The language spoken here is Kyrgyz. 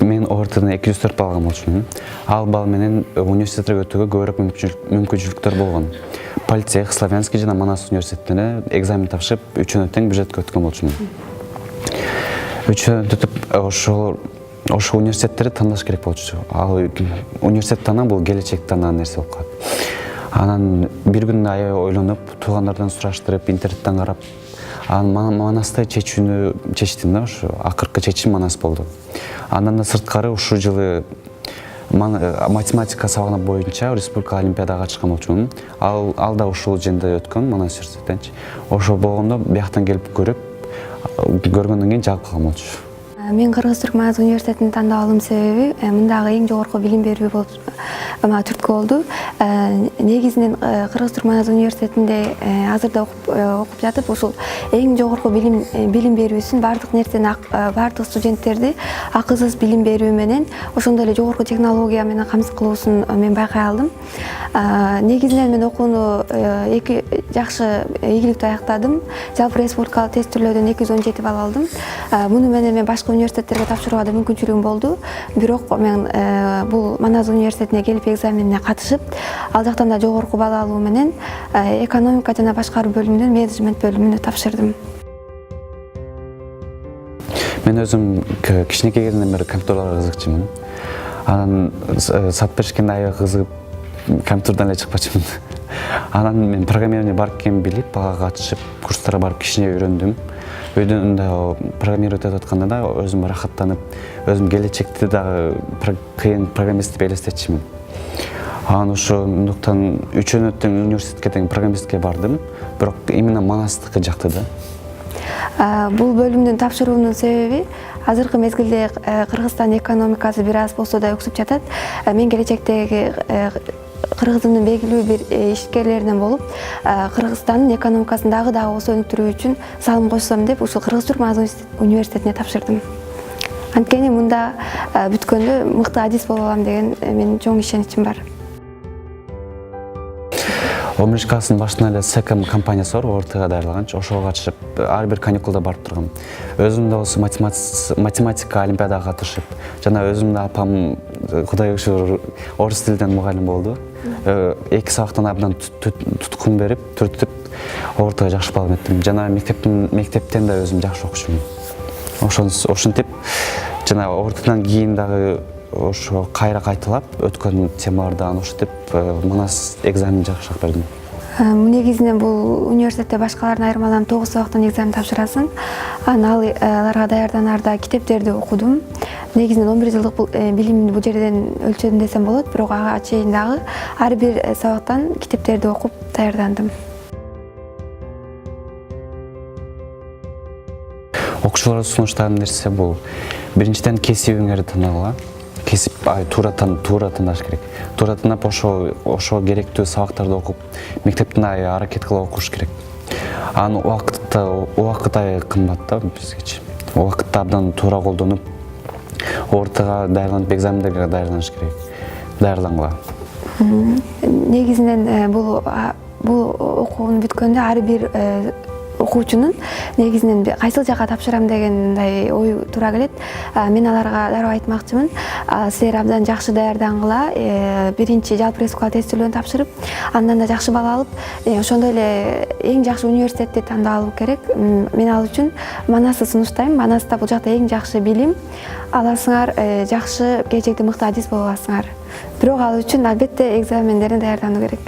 Мен ортадан 204 балл алган болчумун. Ал балл менен университетке өтүүгө көбүрөөк мүмкүнчүлүктөр болгон. Политех, Славянский жана Манас университеттерине экзамен тапшырып, үчөөнө тең бюджетке өткөн болчумун. Үчөөнө өтүп, ошол университеттерди тандаш керек болчу. Ал университет танаа бул келечек танаган нерсе болуп калат. Анан бир күн аябай ойлонуп, туугандардан сураштырып, интернеттен карап, Манасты чечтим да, ушу акыркы чечим Манас болду. Андан да сырткары ушул жылы математика сабагына боюнча республика олимпиадага чыккан болчумун. Ал да ушул жерде өткөн, Манас университетинчи. Ошол болгондо бияктан келип көргөндөн кийин жагып калган болчу. Мен Кыргыз-Түрк Манас университетин тандап алым себеби мындагы эң жогорку билим берүү болуп түрткү болду. Негизинен Кыргыз-Түрк Манас университетинде азырда окуп жатып, ушул эң жогорку билим берүүсүн бардык нерсени, бардык студенттерди акысыз билим берүү менен, ошондой эле жогорку технология менен камсыз кылуусун мен байкай алдым. Негизинен мен окууну эки жакшы ийгиликтүү аяктадым. Жалпы республикалык тест түрлөөдөн 217 балл алдым. Муну менен мен башка университеттерге тапшырууга да мүмкүнчүлүгүм болду. Бирок мен бул Манас университетине келип экзаменине катышып, ал жактан да жогорку балл алуу менен экономика жана башкаруу бөлүмүнөн менеджмент бөлүмүнө тапшырдым. Мен өзүм кичинекей кезимден бери компьютерлерге кызыкчумун. Анан сат беришкенде аябай кызыгып, компьютерден эле чыкпачумун. Анан мен программирование бар экенин билип, ага катышып, курстарга барып кичине үйрөндүм. Үйдөн да программировать этип атканда да өзүм рахаттанып, өзүм келечекте дагы кыйын программист деп элестетчимин. Анан ошондуктан үчөөнө тең университетке тең программистке бардым, бирок именно Манастыкы жакты да. Бул бөлүмдүн тапшыруунун себеби азыркы мезгилде Кыргызстан экономикасы бир аз болсо да өксүп жатат. Мен келечектеги Кыргыздын белгилүү бир ишкерлеринен болуп, Кыргызстандын экономикасын дагы осо өнүктүрүү үчүн салым кошсом деп ушул Кыргыз-Түрк Манас университетине тапшырдым. Анткени мында бүткөндө мыкты адис боло алам деген менин чоң ишеничим бар. 11 класстын башынан эле Секом компаниясы бар, ОРТга даярлаганчы, ошого катышып, ар бир каникулда барып тургам. Өзүм да болсо математика олимпиадага катышып, жана өзүм да апам Кудайга шүгүр орус тилинен мугалим болду. Эки сабактан абдан туткун берип, түртүп, ОРТга жакшы балл эттим. Жана мектептен да өзүм жакшы окучумун. Ошентип, жана ОРТдан кийин дагы ошо кайра кайталап, өткөн темалардан ошентип Манас экзаменин жакшыраак бердим. Негизинен бул университетте башкалардан айырмаланып 9 сабактан экзамен тапшырасың. Аларга даярданаарда китептерди окудум. Негизинен 11 жылдык билимимди бул жерден өлчөдүм десем болот, бирок ага чейин дагы ар бир сабактан китептерди окуп даярдандым. Окуучуларга сунуштаган нерсе бул биринчиден кесибиңерди танууга. Кесип туура тандаш керек. Туура тандап ошо керектүү сабактарды окуп, мектептен аракет кылып окуш керек. Анын убакыт аябай кымбат да бизгечи. Убакытты абдан туура колдонуп, ортага даярданып, экзамендерге даярданыш керек. Даярдангыла. Негизинен бул окууну бүткөндө ар бир окуучунун негизинен кайсыл жака тапшырам дегендей ой туура келет. Мен аларга дароо айтмакчымын. Силер абдан жакшы даярдангыла. Биринчи жалпы республика тест түрлөөнү тапшырып, андан да жакшы балл алып, ошондой эле эң жакшы университетти тандап алуу керек. Мен ал үчүн Манасты сунуштайм. Манаста бул жакта эң жакшы билим аласыңар, жакшы келечекте мыкты адис боло аласыңар. Бирок ал үчүн албетте экзамендерден даярдануу керек.